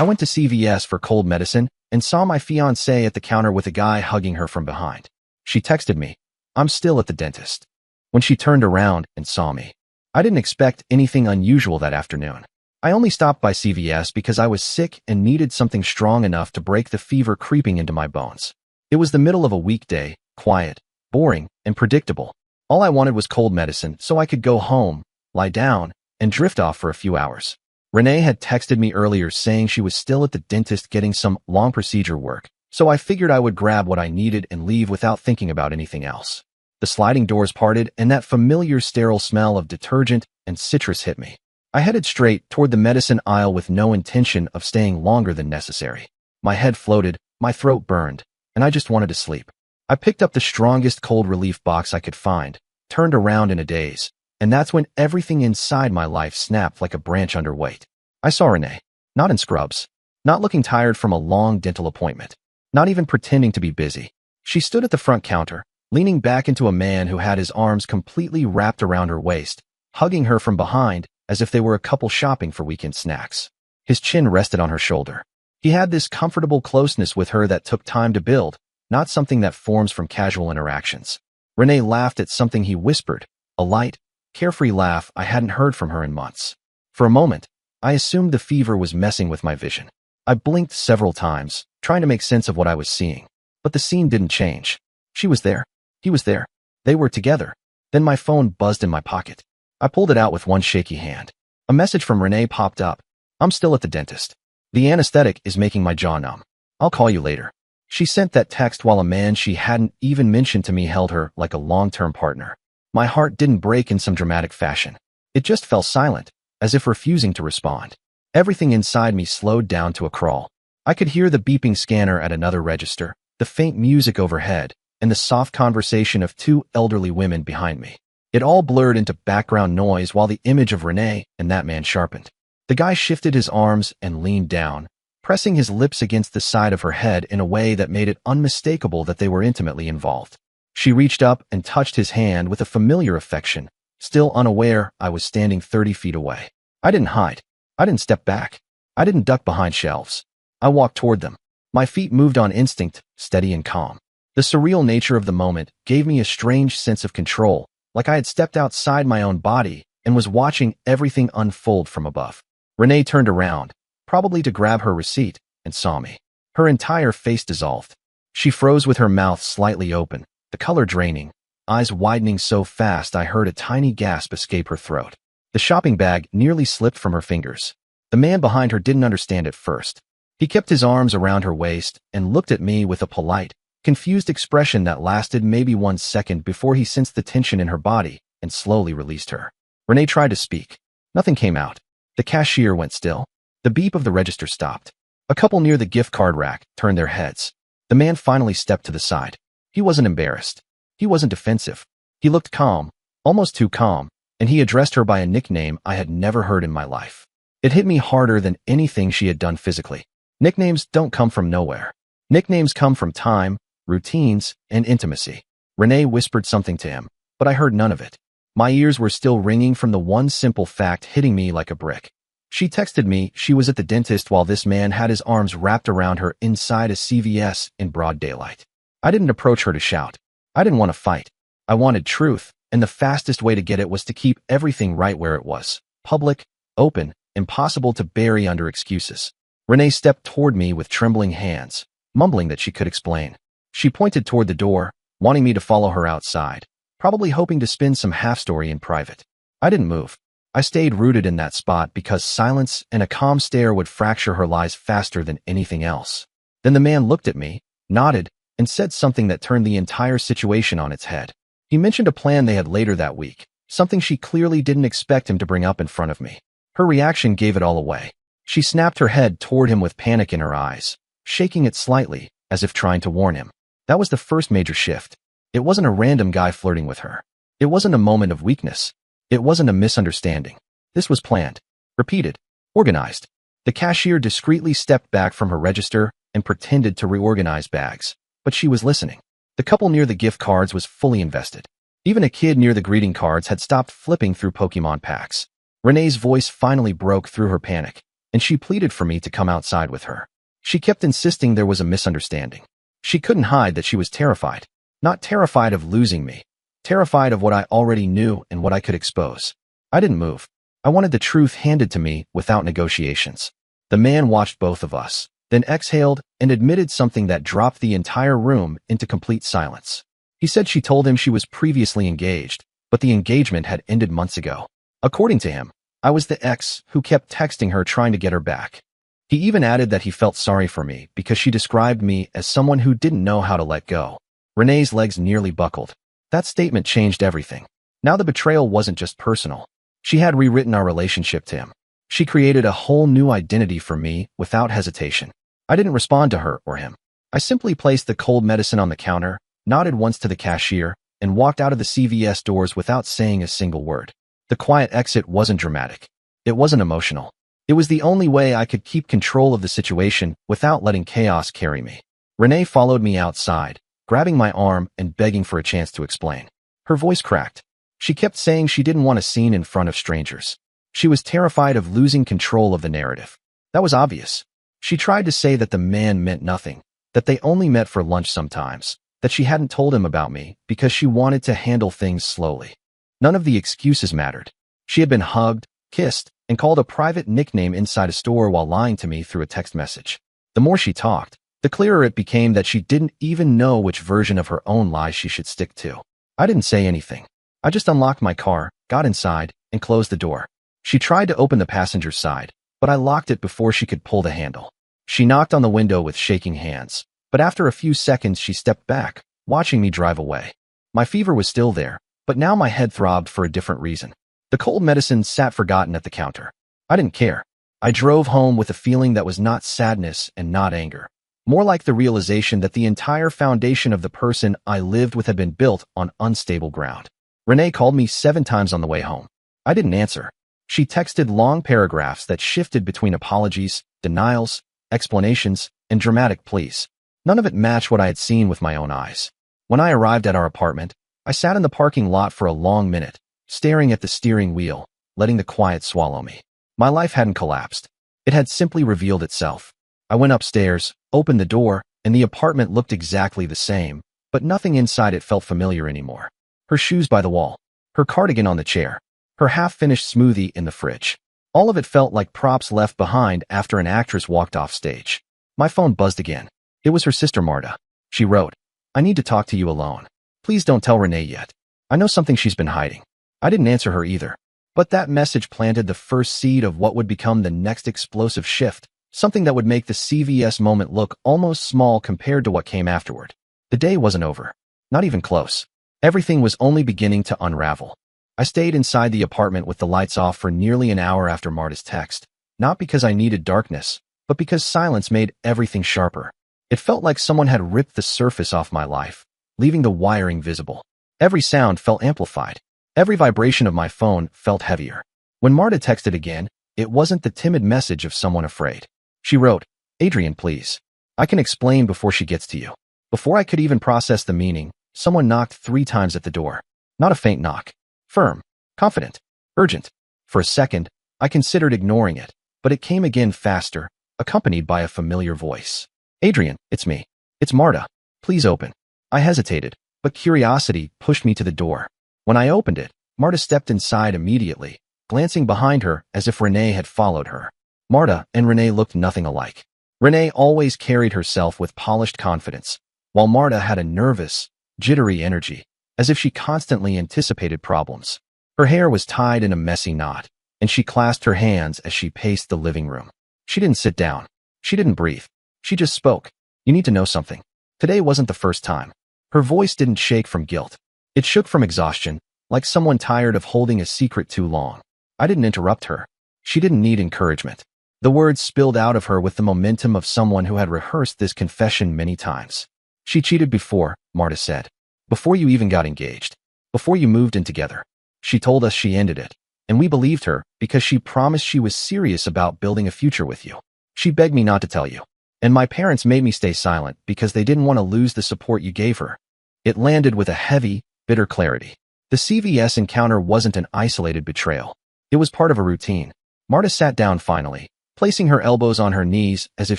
I went to CVS for cold medicine and saw my fiancée at the counter with a guy hugging her from behind. She texted me, "I'm still at the dentist," when she turned around and saw me. I didn't expect anything unusual that afternoon. I only stopped by CVS because I was sick and needed something strong enough to break the fever creeping into my bones. It was the middle of a weekday, quiet, boring, and predictable. All I wanted was cold medicine so I could go home, lie down, and drift off for a few hours. Renee had texted me earlier saying she was still at the dentist getting some long procedure work, so I figured I would grab what I needed and leave without thinking about anything else. The sliding doors parted and that familiar sterile smell of detergent and citrus hit me. I headed straight toward the medicine aisle with no intention of staying longer than necessary. My head floated, my throat burned, and I just wanted to sleep. I picked up the strongest cold relief box I could find, turned around in a daze, and that's when everything inside my life snapped like a branch under weight. I saw Renee, not in scrubs, not looking tired from a long dental appointment, not even pretending to be busy. She stood at the front counter, leaning back into a man who had his arms completely wrapped around her waist, hugging her from behind as if they were a couple shopping for weekend snacks. His chin rested on her shoulder. He had this comfortable closeness with her that took time to build, not something that forms from casual interactions. Renee laughed at something he whispered, a light, carefree laugh I hadn't heard from her in months. For a moment, I assumed the fever was messing with my vision. I blinked several times, trying to make sense of what I was seeing. But the scene didn't change. She was there. He was there. They were together. Then my phone buzzed in my pocket. I pulled it out with one shaky hand. A message from Renee popped up. "I'm still at the dentist. The anesthetic is making my jaw numb. I'll call you later." She sent that text while a man she hadn't even mentioned to me held her like a long-term partner. My heart didn't break in some dramatic fashion. It just fell silent, as if refusing to respond. Everything inside me slowed down to a crawl. I could hear the beeping scanner at another register, the faint music overhead, and the soft conversation of two elderly women behind me. It all blurred into background noise while the image of Renee and that man sharpened. The guy shifted his arms and leaned down, pressing his lips against the side of her head in a way that made it unmistakable that they were intimately involved. She reached up and touched his hand with a familiar affection, still unaware I was standing 30 feet away. I didn't hide. I didn't step back. I didn't duck behind shelves. I walked toward them. My feet moved on instinct, steady and calm. The surreal nature of the moment gave me a strange sense of control, like I had stepped outside my own body and was watching everything unfold from above. Renee turned around, probably to grab her receipt, and saw me. Her entire face dissolved. She froze with her mouth slightly open, the color draining, eyes widening so fast I heard a tiny gasp escape her throat. The shopping bag nearly slipped from her fingers. The man behind her didn't understand at first. He kept his arms around her waist and looked at me with a polite, confused expression that lasted maybe 1 second before he sensed the tension in her body and slowly released her. Renee tried to speak. Nothing came out. The cashier went still. The beep of the register stopped. A couple near the gift card rack turned their heads. The man finally stepped to the side. He wasn't embarrassed. He wasn't defensive. He looked calm, almost too calm, and he addressed her by a nickname I had never heard in my life. It hit me harder than anything she had done physically. Nicknames don't come from nowhere. Nicknames come from time, routines, and intimacy. Renee whispered something to him, but I heard none of it. My ears were still ringing from the one simple fact hitting me like a brick. She texted me she was at the dentist while this man had his arms wrapped around her inside a CVS in broad daylight. I didn't approach her to shout. I didn't want to fight. I wanted truth, and the fastest way to get it was to keep everything right where it was. Public, open, impossible to bury under excuses. Renee stepped toward me with trembling hands, mumbling that she could explain. She pointed toward the door, wanting me to follow her outside, probably hoping to spin some half-story in private. I didn't move. I stayed rooted in that spot because silence and a calm stare would fracture her lies faster than anything else. Then the man looked at me, nodded, and said something that turned the entire situation on its head. He mentioned a plan they had later that week, something she clearly didn't expect him to bring up in front of me. Her reaction gave it all away. She snapped her head toward him with panic in her eyes, shaking it slightly, as if trying to warn him. That was the first major shift. It wasn't a random guy flirting with her. It wasn't a moment of weakness. It wasn't a misunderstanding. This was planned, repeated, organized. The cashier discreetly stepped back from her register and pretended to reorganize bags, but she was listening. The couple near the gift cards was fully invested. Even a kid near the greeting cards had stopped flipping through Pokemon packs. Renee's voice finally broke through her panic. and she pleaded for me to come outside with her. She kept insisting there was a misunderstanding. She couldn't hide that she was terrified. Not terrified of losing me, terrified of what I already knew and what I could expose. I didn't move. I wanted the truth handed to me without negotiations. The man watched both of us, then exhaled and admitted something that dropped the entire room into complete silence. He said she told him she was previously engaged, but the engagement had ended months ago. According to him, I was the ex who kept texting her trying to get her back. He even added that he felt sorry for me because she described me as someone who didn't know how to let go. Renee's legs nearly buckled. That statement changed everything. Now the betrayal wasn't just personal. She had rewritten our relationship to him. She created a whole new identity for me without hesitation. I didn't respond to her or him. I simply placed the cold medicine on the counter, nodded once to the cashier, and walked out of the CVS doors without saying a single word. The quiet exit wasn't dramatic. It wasn't emotional. It was the only way I could keep control of the situation without letting chaos carry me. Renee followed me outside, grabbing my arm and begging for a chance to explain. Her voice cracked. She kept saying she didn't want a scene in front of strangers. She was terrified of losing control of the narrative. That was obvious. She tried to say that the man meant nothing, that they only met for lunch sometimes, that she hadn't told him about me because she wanted to handle things slowly. None of the excuses mattered. She had been hugged, kissed, and called a private nickname inside a store while lying to me through a text message. The more she talked, the clearer it became that she didn't even know which version of her own lies she should stick to. I didn't say anything. I just unlocked my car, got inside, and closed the door. She tried to open the passenger side, but I locked it before she could pull the handle. She knocked on the window with shaking hands, but after a few seconds she stepped back, watching me drive away. My fever was still there, but now my head throbbed for a different reason. The cold medicine sat forgotten at the counter. I didn't care. I drove home with a feeling that was not sadness and not anger, more like the realization that the entire foundation of the person I lived with had been built on unstable ground. Renee called me 7 times on the way home. I didn't answer. She texted long paragraphs that shifted between apologies, denials, explanations, and dramatic pleas. None of it matched what I had seen with my own eyes. When I arrived at our apartment, I sat in the parking lot for a long minute, staring at the steering wheel, letting the quiet swallow me. My life hadn't collapsed. It had simply revealed itself. I went upstairs, opened the door, and the apartment looked exactly the same, but nothing inside it felt familiar anymore. Her shoes by the wall, her cardigan on the chair, her half-finished smoothie in the fridge. All of it felt like props left behind after an actress walked off stage. My phone buzzed again. It was her sister Marta. She wrote, "I need to talk to you alone. Please don't tell Renee yet. I know something she's been hiding." I didn't answer her either. But that message planted the first seed of what would become the next explosive shift, something that would make the CVS moment look almost small compared to what came afterward. The day wasn't over. Not even close. Everything was only beginning to unravel. I stayed inside the apartment with the lights off for nearly an hour after Marta's text, not because I needed darkness, but because silence made everything sharper. It felt like someone had ripped the surface off my life, leaving the wiring visible. Every sound felt amplified. Every vibration of my phone felt heavier. When Marta texted again, it wasn't the timid message of someone afraid. She wrote, "Adrian, please. I can explain before she gets to you." Before I could even process the meaning, someone knocked 3 times at the door. Not a faint knock. Firm, confident, urgent. For a second, I considered ignoring it, but it came again faster, accompanied by a familiar voice. "Adrian, it's me. It's Marta. Please open." I hesitated, but curiosity pushed me to the door. When I opened it, Marta stepped inside immediately, glancing behind her as if Renee had followed her. Marta and Renee looked nothing alike. Renee always carried herself with polished confidence, while Marta had a nervous, jittery energy, as if she constantly anticipated problems. Her hair was tied in a messy knot, and she clasped her hands as she paced the living room. She didn't sit down. She didn't breathe. She just spoke. "You need to know something." Today wasn't the first time. Her voice didn't shake from guilt. It shook from exhaustion, like someone tired of holding a secret too long. I didn't interrupt her. She didn't need encouragement. The words spilled out of her with the momentum of someone who had rehearsed this confession many times. "She cheated before," Marta said. "Before you even got engaged. Before you moved in together. She told us she ended it, and we believed her because she promised she was serious about building a future with you. She begged me not to tell you. And my parents made me stay silent because they didn't want to lose the support you gave her." It landed with a heavy, bitter clarity. The CVS encounter wasn't an isolated betrayal. It was part of a routine. Marta sat down finally, placing her elbows on her knees as if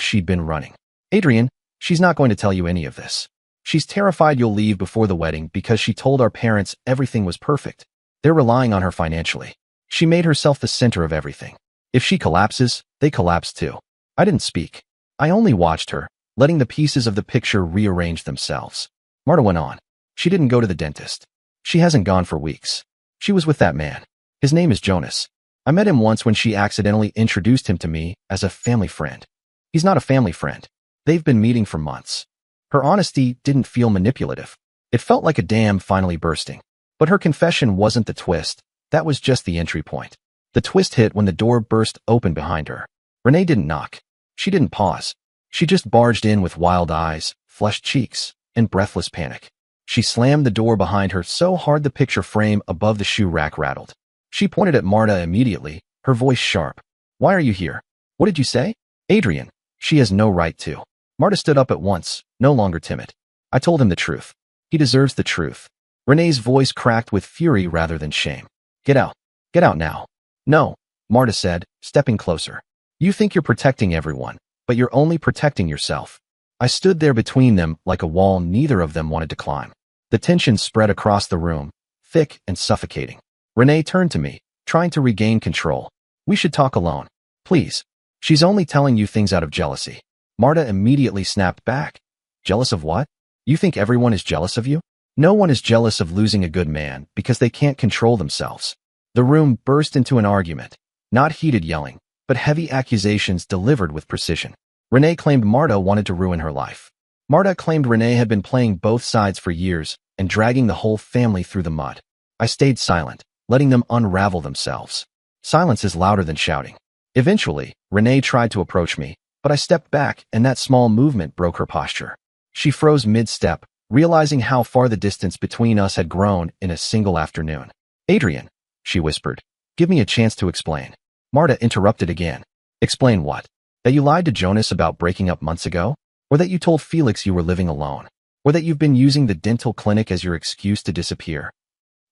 she'd been running. Adrian, she's not going to tell you any of this. She's terrified you'll leave before the wedding because she told our parents everything was perfect. They're relying on her financially. She made herself the center of everything. If she collapses, they collapse too. I didn't speak. I only watched her, letting the pieces of the picture rearrange themselves. Marta went on. She didn't go to the dentist. She hasn't gone for weeks. She was with that man. His name is Jonas. I met him once when she accidentally introduced him to me as a family friend. He's not a family friend. They've been meeting for months. Her honesty didn't feel manipulative. It felt like a dam finally bursting. But her confession wasn't the twist. That was just the entry point. The twist hit when the door burst open behind her. Renee didn't knock. She didn't pause. She just barged in with wild eyes, flushed cheeks, and breathless panic. She slammed the door behind her so hard the picture frame above the shoe rack rattled. She pointed at Marta immediately, her voice sharp. Why are you here? What did you say? Adrian, she has no right to. Marta stood up at once, no longer timid. I told him the truth. He deserves the truth. Renee's voice cracked with fury rather than shame. Get out. Get out now. No, Marta said, stepping closer. You think you're protecting everyone, but you're only protecting yourself. I stood there between them like a wall neither of them wanted to climb. The tension spread across the room, thick and suffocating. Renee turned to me, trying to regain control. We should talk alone. Please. She's only telling you things out of jealousy. Marta immediately snapped back. Jealous of what? You think everyone is jealous of you? No one is jealous of losing a good man because they can't control themselves. The room burst into an argument, not heated yelling, but heavy accusations delivered with precision. Renee claimed Marta wanted to ruin her life. Marta claimed Renee had been playing both sides for years and dragging the whole family through the mud. I stayed silent, letting them unravel themselves. Silence is louder than shouting. Eventually, Renee tried to approach me, but I stepped back and that small movement broke her posture. She froze mid-step, realizing how far the distance between us had grown in a single afternoon. Adrian, she whispered, give me a chance to explain. Marta interrupted again. Explain what? That you lied to Jonas about breaking up months ago? Or that you told Felix you were living alone? Or that you've been using the dental clinic as your excuse to disappear?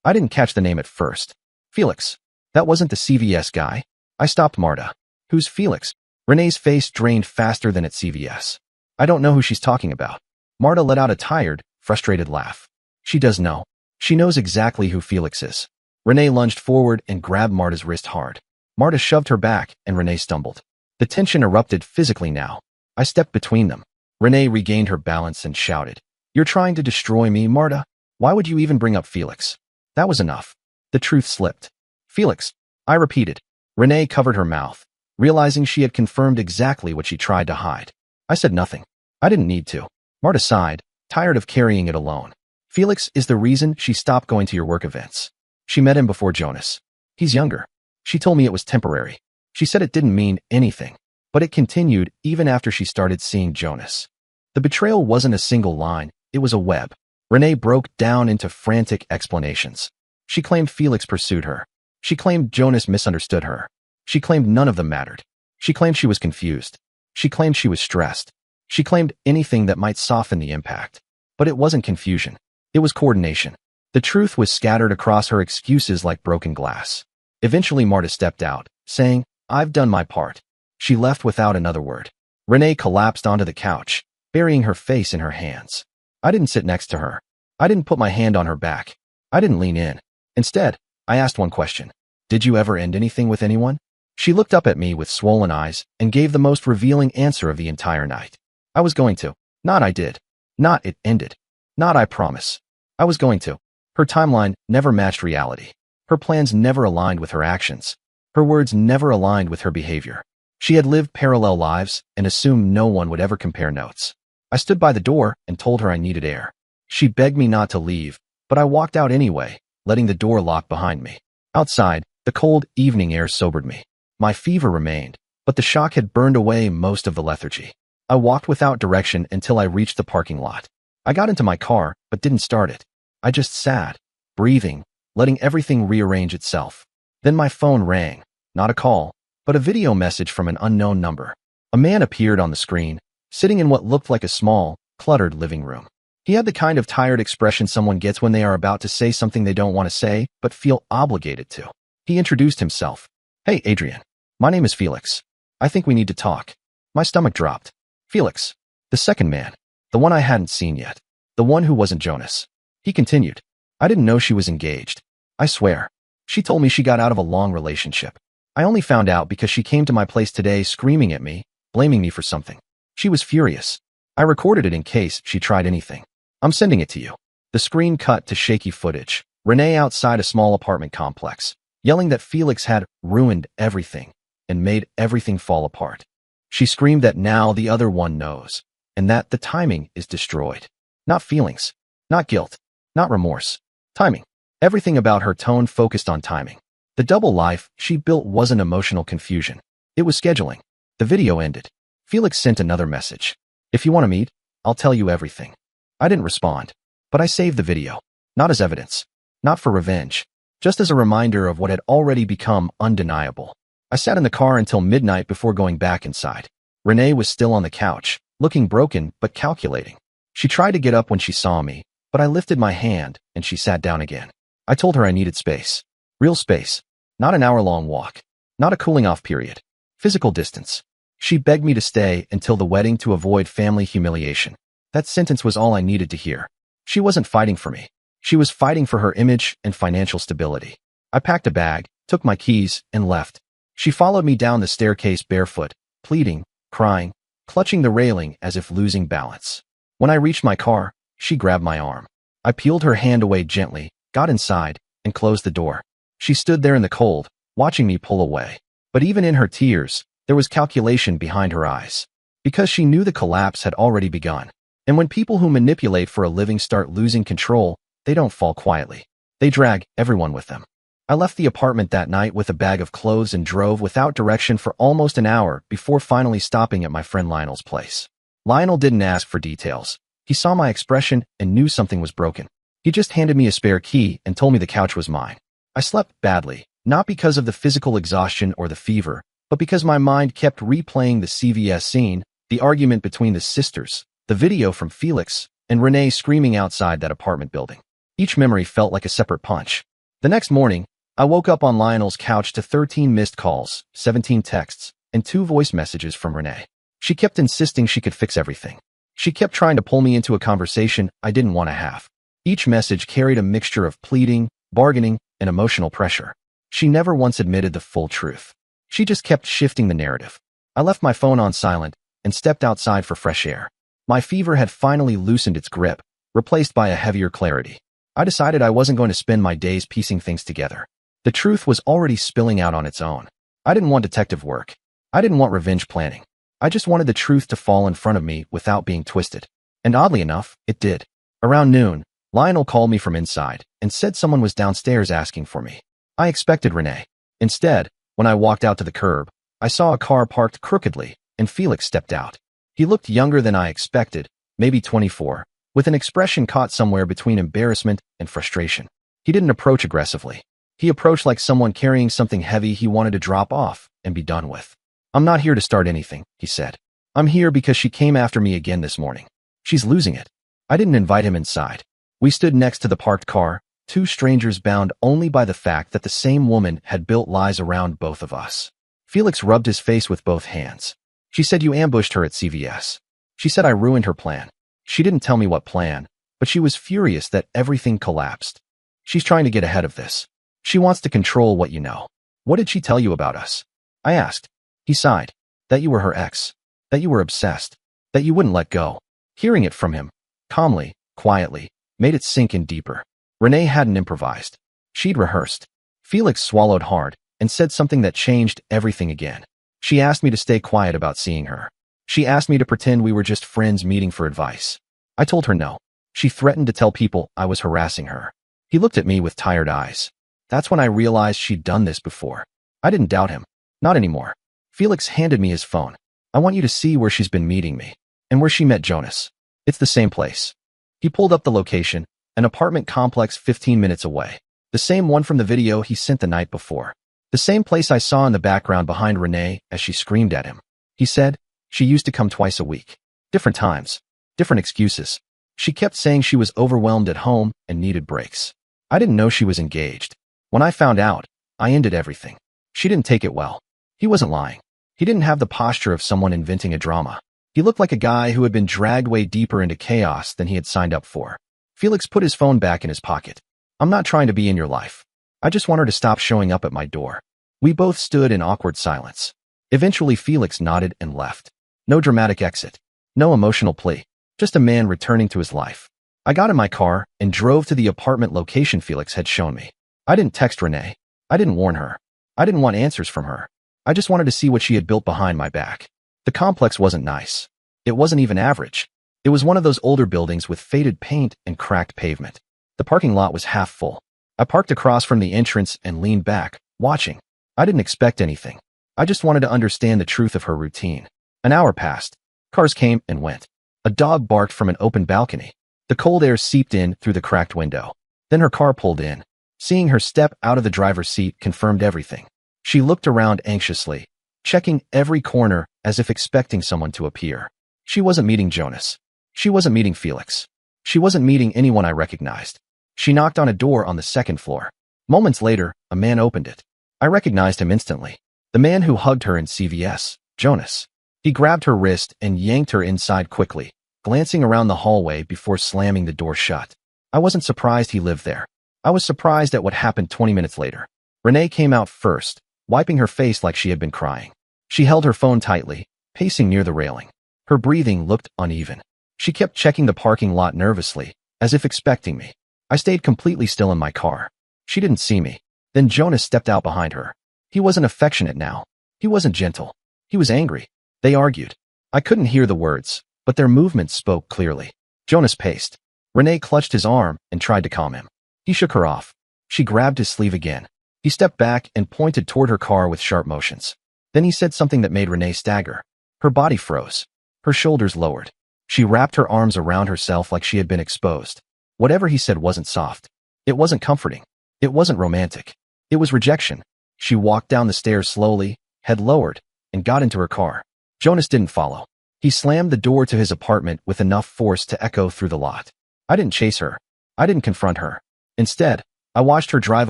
I didn't catch the name at first. Felix. That wasn't the CVS guy. I stopped Marta. Who's Felix? Renee's face drained faster than at CVS. I don't know who she's talking about. Marta let out a tired, frustrated laugh. She does know. She knows exactly who Felix is. Renee lunged forward and grabbed Marta's wrist hard. Marta shoved her back and Renee stumbled. The tension erupted physically now. I stepped between them. Renee regained her balance and shouted, You're trying to destroy me, Marta? Why would you even bring up Felix? That was enough. The truth slipped. Felix, I repeated. Renee covered her mouth, realizing she had confirmed exactly what she tried to hide. I said nothing. I didn't need to. Marta sighed, tired of carrying it alone. Felix is the reason she stopped going to your work events. She met him before Jonas. He's younger. She told me it was temporary. She said it didn't mean anything, but it continued even after she started seeing Jonas. The betrayal wasn't a single line, it was a web. Renee broke down into frantic explanations. She claimed Felix pursued her. She claimed Jonas misunderstood her. She claimed none of them mattered. She claimed she was confused. She claimed she was stressed. She claimed anything that might soften the impact. But it wasn't confusion. It was coordination. The truth was scattered across her excuses like broken glass. Eventually Marta stepped out, saying, I've done my part. She left without another word. Renee collapsed onto the couch, burying her face in her hands. I didn't sit next to her. I didn't put my hand on her back. I didn't lean in. Instead, I asked one question. Did you ever end anything with anyone? She looked up at me with swollen eyes and gave the most revealing answer of the entire night. I was going to. Not I did. Not it ended. Not I promise. I was going to. Her timeline never matched reality. Her plans never aligned with her actions. Her words never aligned with her behavior. She had lived parallel lives and assumed no one would ever compare notes. I stood by the door and told her I needed air. She begged me not to leave, but I walked out anyway, letting the door lock behind me. Outside, the cold evening air sobered me. My fever remained, but the shock had burned away most of the lethargy. I walked without direction until I reached the parking lot. I got into my car, but didn't start it. I just sat, breathing, letting everything rearrange itself. Then my phone rang, not a call, but a video message from an unknown number. A man appeared on the screen, sitting in what looked like a small, cluttered living room. He had the kind of tired expression someone gets when they are about to say something they don't want to say, but feel obligated to. He introduced himself. Hey, Adrian. My name is Felix. I think we need to talk. My stomach dropped. Felix. The second man. The one I hadn't seen yet. The one who wasn't Jonas. He continued. I didn't know she was engaged. I swear. She told me she got out of a long relationship. I only found out because she came to my place today screaming at me, blaming me for something. She was furious. I recorded it in case she tried anything. I'm sending it to you. The screen cut to shaky footage. Renee outside a small apartment complex, yelling that Felix had ruined everything and made everything fall apart. She screamed that now the other one knows, and that the timing is destroyed. Not feelings, not guilt, not remorse. Timing. Everything about her tone focused on timing. The double life she built wasn't emotional confusion. It was scheduling. The video ended. Felix sent another message. If you want to meet, I'll tell you everything. I didn't respond, but I saved the video. Not as evidence. Not for revenge. Just as a reminder of what had already become undeniable. I sat in the car until midnight before going back inside. Renee was still on the couch, looking broken but calculating. She tried to get up when she saw me, but I lifted my hand and she sat down again. I told her I needed space. Real space. Not an hour-long walk. Not a cooling-off period. Physical distance. She begged me to stay until the wedding to avoid family humiliation. That sentence was all I needed to hear. She wasn't fighting for me. She was fighting for her image and financial stability. I packed a bag, took my keys, and left. She followed me down the staircase barefoot, pleading, crying, clutching the railing as if losing balance. When I reached my car, she grabbed my arm. I peeled her hand away gently, got inside, and closed the door. She stood there in the cold, watching me pull away. But even in her tears, there was calculation behind her eyes. Because she knew the collapse had already begun. And when people who manipulate for a living start losing control, they don't fall quietly. They drag everyone with them. I left the apartment that night with a bag of clothes and drove without direction for almost an hour before finally stopping at my friend Lionel's place. Lionel didn't ask for details. He saw my expression and knew something was broken. He just handed me a spare key and told me the couch was mine. I slept badly, not because of the physical exhaustion or the fever, but because my mind kept replaying the CVS scene, the argument between the sisters, the video from Felix, and Renee screaming outside that apartment building. Each memory felt like a separate punch. The next morning, I woke up on Lionel's couch to 13 missed calls, 17 texts, and 2 voice messages from Renee. She kept insisting she could fix everything. She kept trying to pull me into a conversation I didn't want to have. Each message carried a mixture of pleading, bargaining, and emotional pressure. She never once admitted the full truth. She just kept shifting the narrative. I left my phone on silent and stepped outside for fresh air. My fever had finally loosened its grip, replaced by a heavier clarity. I decided I wasn't going to spend my days piecing things together. The truth was already spilling out on its own. I didn't want detective work. I didn't want revenge planning. I just wanted the truth to fall in front of me without being twisted. And oddly enough, it did. Around noon, Lionel called me from inside and said someone was downstairs asking for me. I expected Renee. Instead, when I walked out to the curb, I saw a car parked crookedly, and Felix stepped out. He looked younger than I expected, maybe 24, with an expression caught somewhere between embarrassment and frustration. He didn't approach aggressively. He approached like someone carrying something heavy he wanted to drop off and be done with. I'm not here to start anything, he said. I'm here because she came after me again this morning. She's losing it. I didn't invite him inside. We stood next to the parked car, 2 strangers bound only by the fact that the same woman had built lies around both of us. Felix rubbed his face with both hands. She said you ambushed her at CVS. She said I ruined her plan. She didn't tell me what plan, but she was furious that everything collapsed. She's trying to get ahead of this. She wants to control what you know. What did she tell you about us? I asked. He sighed. That you were her ex. That you were obsessed. That you wouldn't let go. Hearing it from him, calmly, quietly, made it sink in deeper. Renee hadn't improvised. She'd rehearsed. Felix swallowed hard and said something that changed everything again. She asked me to stay quiet about seeing her. She asked me to pretend we were just friends meeting for advice. I told her no. She threatened to tell people I was harassing her. He looked at me with tired eyes. That's when I realized she'd done this before. I didn't doubt him. Not anymore. Felix handed me his phone. I want you to see where she's been meeting me, and where she met Jonas. It's the same place. He pulled up the location, an apartment complex 15 minutes away. The same one from the video he sent the night before. The same place I saw in the background behind Renee as she screamed at him. He said, she used to come twice a week. Different times. Different excuses. She kept saying she was overwhelmed at home and needed breaks. I didn't know she was engaged. When I found out, I ended everything. She didn't take it well. He wasn't lying. He didn't have the posture of someone inventing a drama. He looked like a guy who had been dragged way deeper into chaos than he had signed up for. Felix put his phone back in his pocket. I'm not trying to be in your life. I just want her to stop showing up at my door. We both stood in awkward silence. Eventually Felix nodded and left. No dramatic exit. No emotional plea. Just a man returning to his life. I got in my car and drove to the apartment location Felix had shown me. I didn't text Renee. I didn't warn her. I didn't want answers from her. I just wanted to see what she had built behind my back. The complex wasn't nice. It wasn't even average. It was one of those older buildings with faded paint and cracked pavement. The parking lot was half full. I parked across from the entrance and leaned back, watching. I didn't expect anything. I just wanted to understand the truth of her routine. An hour passed. Cars came and went. A dog barked from an open balcony. The cold air seeped in through the cracked window. Then her car pulled in. Seeing her step out of the driver's seat confirmed everything. She looked around anxiously, checking every corner as if expecting someone to appear. She wasn't meeting Jonas. She wasn't meeting Felix. She wasn't meeting anyone I recognized. She knocked on a door on the second floor. Moments later, a man opened it. I recognized him instantly. The man who hugged her in CVS, Jonas. He grabbed her wrist and yanked her inside quickly, glancing around the hallway before slamming the door shut. I wasn't surprised he lived there. I was surprised at what happened 20 minutes later. Renee came out first, wiping her face like she had been crying. She held her phone tightly, pacing near the railing. Her breathing looked uneven. She kept checking the parking lot nervously, as if expecting me. I stayed completely still in my car. She didn't see me. Then Jonas stepped out behind her. He wasn't affectionate now. He wasn't gentle. He was angry. They argued. I couldn't hear the words, but their movements spoke clearly. Jonas paced. Renee clutched his arm and tried to calm him. He shook her off. She grabbed his sleeve again. He stepped back and pointed toward her car with sharp motions. Then he said something that made Renee stagger. Her body froze. Her shoulders lowered. She wrapped her arms around herself like she had been exposed. Whatever he said wasn't soft. It wasn't comforting. It wasn't romantic. It was rejection. She walked down the stairs slowly, head lowered, and got into her car. Jonas didn't follow. He slammed the door to his apartment with enough force to echo through the lot. I didn't chase her. I didn't confront her. Instead, I watched her drive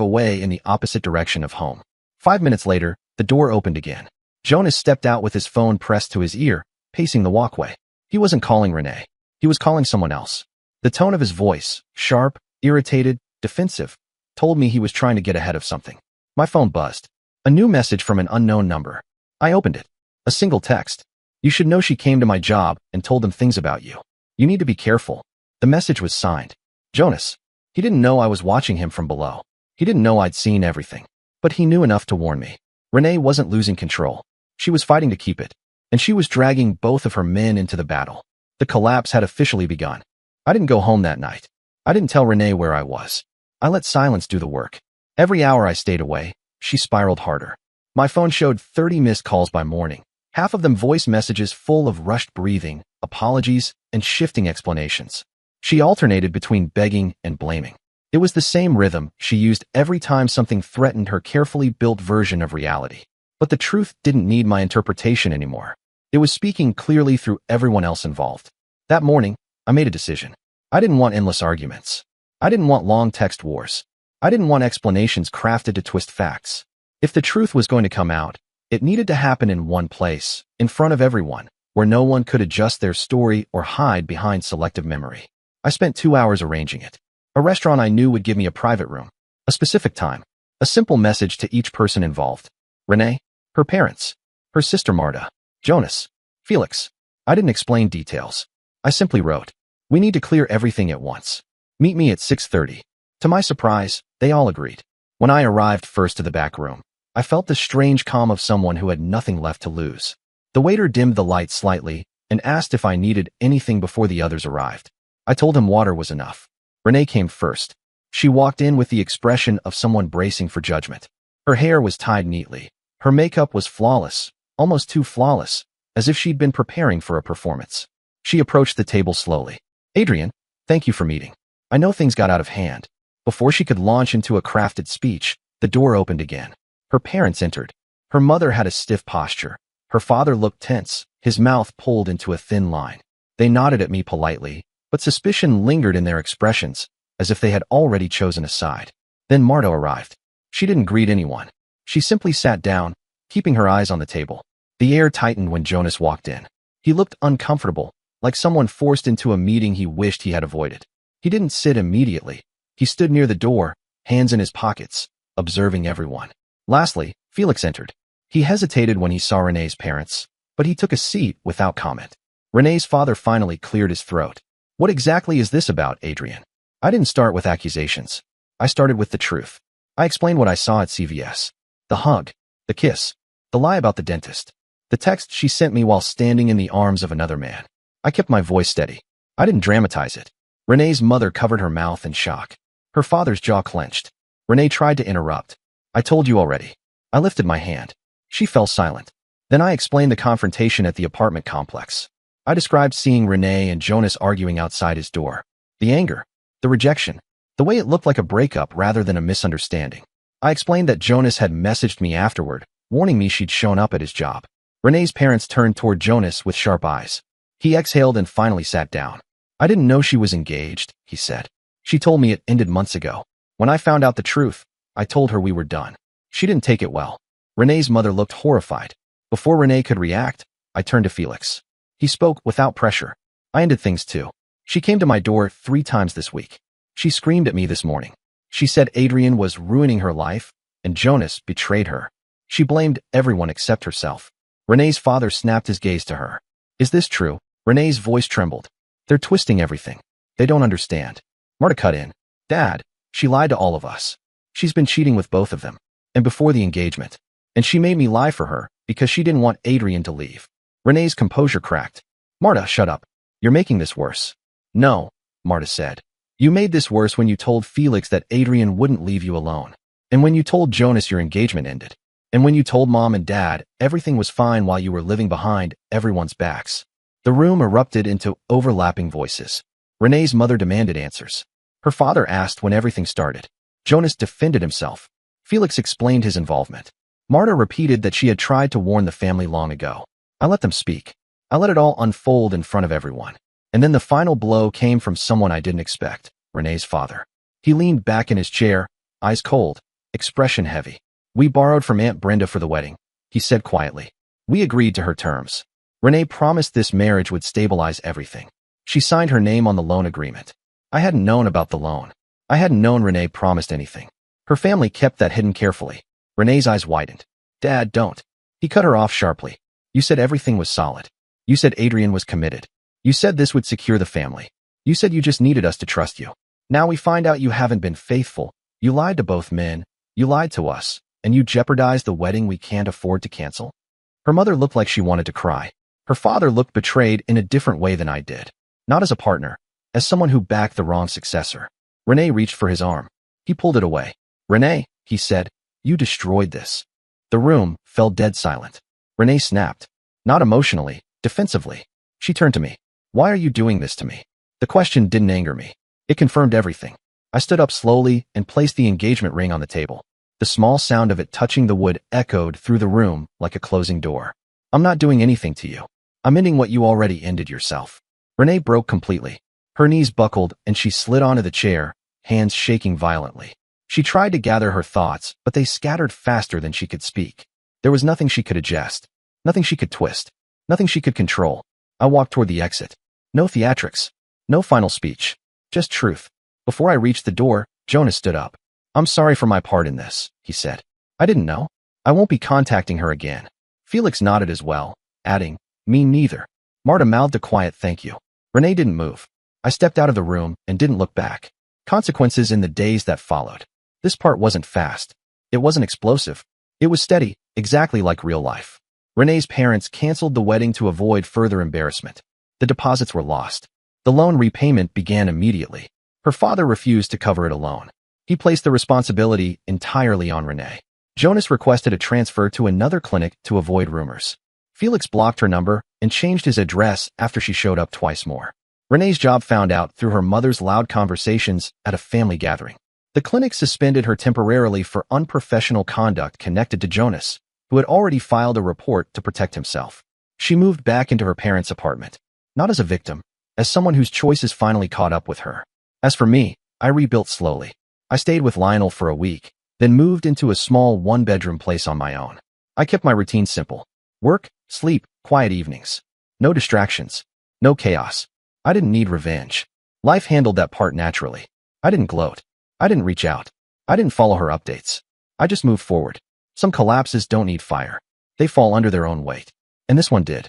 away in the opposite direction of home. 5 minutes later, the door opened again. Jonas stepped out with his phone pressed to his ear, pacing the walkway. He wasn't calling Renee. He was calling someone else. The tone of his voice, sharp, irritated, defensive, told me he was trying to get ahead of something. My phone buzzed. A new message from an unknown number. I opened it. A single text. You should know she came to my job and told them things about you. You need to be careful. The message was signed. Jonas. He didn't know I was watching him from below. He didn't know I'd seen everything. But he knew enough to warn me. Renee wasn't losing control. She was fighting to keep it. And she was dragging both of her men into the battle. The collapse had officially begun. I didn't go home that night. I didn't tell Renee where I was. I let silence do the work. Every hour I stayed away, she spiraled harder. My phone showed 30 missed calls by morning, half of them voice messages full of rushed breathing, apologies, and shifting explanations. She alternated between begging and blaming. It was the same rhythm she used every time something threatened her carefully built version of reality. But the truth didn't need my interpretation anymore. It was speaking clearly through everyone else involved. That morning, I made a decision. I didn't want endless arguments. I didn't want long text wars. I didn't want explanations crafted to twist facts. If the truth was going to come out, it needed to happen in one place, in front of everyone, where no one could adjust their story or hide behind selective memory. I spent 2 hours arranging it. A restaurant I knew would give me a private room, a specific time, a simple message to each person involved. Renee, her parents, her sister Marta, Jonas, Felix. I didn't explain details. I simply wrote, we need to clear everything at once. Meet me at 6:30. To my surprise, they all agreed. When I arrived first to the back room, I felt the strange calm of someone who had nothing left to lose. The waiter dimmed the light slightly and asked if I needed anything before the others arrived. I told him water was enough. Renee came first. She walked in with the expression of someone bracing for judgment. Her hair was tied neatly. Her makeup was flawless, almost too flawless, as if she'd been preparing for a performance. She approached the table slowly. Adrian, thank you for meeting. I know things got out of hand. Before she could launch into a crafted speech, the door opened again. Her parents entered. Her mother had a stiff posture. Her father looked tense, his mouth pulled into a thin line. They nodded at me politely, but suspicion lingered in their expressions, as if they had already chosen a side. Then Marta arrived. She didn't greet anyone. She simply sat down, keeping her eyes on the table. The air tightened when Jonas walked in. He looked uncomfortable, like someone forced into a meeting he wished he had avoided. He didn't sit immediately. He stood near the door, hands in his pockets, observing everyone. Lastly, Felix entered. He hesitated when he saw Renee's parents, but he took a seat without comment. Renee's father finally cleared his throat. What exactly is this about, Adrian? I didn't start with accusations. I started with the truth. I explained what I saw at CVS. The hug, the kiss, the lie about the dentist, the text she sent me while standing in the arms of another man. I kept my voice steady. I didn't dramatize it. Renee's mother covered her mouth in shock. Her father's jaw clenched. Renee tried to interrupt. I told you already. I lifted my hand. She fell silent. Then I explained the confrontation at the apartment complex. I described seeing Renee and Jonas arguing outside his door. The anger, the rejection, the way it looked like a breakup rather than a misunderstanding. I explained that Jonas had messaged me afterward, warning me she'd shown up at his job. Renee's parents turned toward Jonas with sharp eyes. He exhaled and finally sat down. I didn't know she was engaged, he said. She told me it ended months ago. When I found out the truth, I told her we were done. She didn't take it well. Renee's mother looked horrified. Before Renee could react, I turned to Felix. He spoke without pressure. I ended things too. She came to my door 3 times this week. She screamed at me this morning. She said Adrian was ruining her life, and Jonas betrayed her. She blamed everyone except herself. Renee's father snapped his gaze to her. Is this true? Renee's voice trembled. They're twisting everything. They don't understand. Marta cut in. Dad, she lied to all of us. She's been cheating with both of them. And before the engagement. And she made me lie for her because she didn't want Adrian to leave. Renee's composure cracked. Marta, shut up. You're making this worse. No, Marta said. You made this worse when you told Felix that Adrian wouldn't leave you alone. And when you told Jonas your engagement ended. And when you told Mom and Dad everything was fine while you were living behind everyone's backs. The room erupted into overlapping voices. Renee's mother demanded answers. Her father asked when everything started. Jonas defended himself. Felix explained his involvement. Marta repeated that she had tried to warn the family long ago. I let them speak. I let it all unfold in front of everyone. And then the final blow came from someone I didn't expect, Renee's father. He leaned back in his chair, eyes cold, expression heavy. We borrowed from Aunt Brenda for the wedding, he said quietly. We agreed to her terms. Renee promised this marriage would stabilize everything. She signed her name on the loan agreement. I hadn't known about the loan. I hadn't known Renee promised anything. Her family kept that hidden carefully. Renee's eyes widened. Dad, don't. He cut her off sharply. You said everything was solid. You said Adrian was committed. You said this would secure the family. You said you just needed us to trust you. Now we find out you haven't been faithful. You lied to both men. You lied to us. And you jeopardized the wedding we can't afford to cancel. Her mother looked like she wanted to cry. Her father looked betrayed in a different way than I did. Not as a partner, as someone who backed the wrong successor. Renee reached for his arm. He pulled it away. Renee, he said, you destroyed this. The room fell dead silent. Renee snapped. Not emotionally, defensively. She turned to me. Why are you doing this to me? The question didn't anger me. It confirmed everything. I stood up slowly and placed the engagement ring on the table. The small sound of it touching the wood echoed through the room like a closing door. I'm not doing anything to you. I'm ending what you already ended yourself. Renee broke completely. Her knees buckled and she slid onto the chair, hands shaking violently. She tried to gather her thoughts, but they scattered faster than she could speak. There was nothing she could adjust, nothing she could twist, nothing she could control. I walked toward the exit. No theatrics, no final speech, just truth. Before I reached the door, Jonas stood up. I'm sorry for my part in this, he said. I didn't know. I won't be contacting her again. Felix nodded as well, adding, me neither. Marta mouthed a quiet thank you. Renee didn't move. I stepped out of the room and didn't look back. Consequences in the days that followed. This part wasn't fast. It wasn't explosive. It was steady, exactly like real life. Renee's parents canceled the wedding to avoid further embarrassment. The deposits were lost. The loan repayment began immediately. Her father refused to cover it alone. He placed the responsibility entirely on Renee. Jonas requested a transfer to another clinic to avoid rumors. Felix blocked her number and changed his address after she showed up twice more. Renee's job found out through her mother's loud conversations at a family gathering. The clinic suspended her temporarily for unprofessional conduct connected to Jonas, who had already filed a report to protect himself. She moved back into her parents' apartment, not as a victim, as someone whose choices finally caught up with her. As for me, I rebuilt slowly. I stayed with Lionel for a week, then moved into a small one-bedroom place on my own. I kept my routine simple. Work, Sleep, quiet evenings. No distractions. No chaos. I didn't need revenge. Life handled that part naturally. I didn't gloat. I didn't reach out. I didn't follow her updates. I just moved forward. Some collapses don't need fire. They fall under their own weight. And this one did.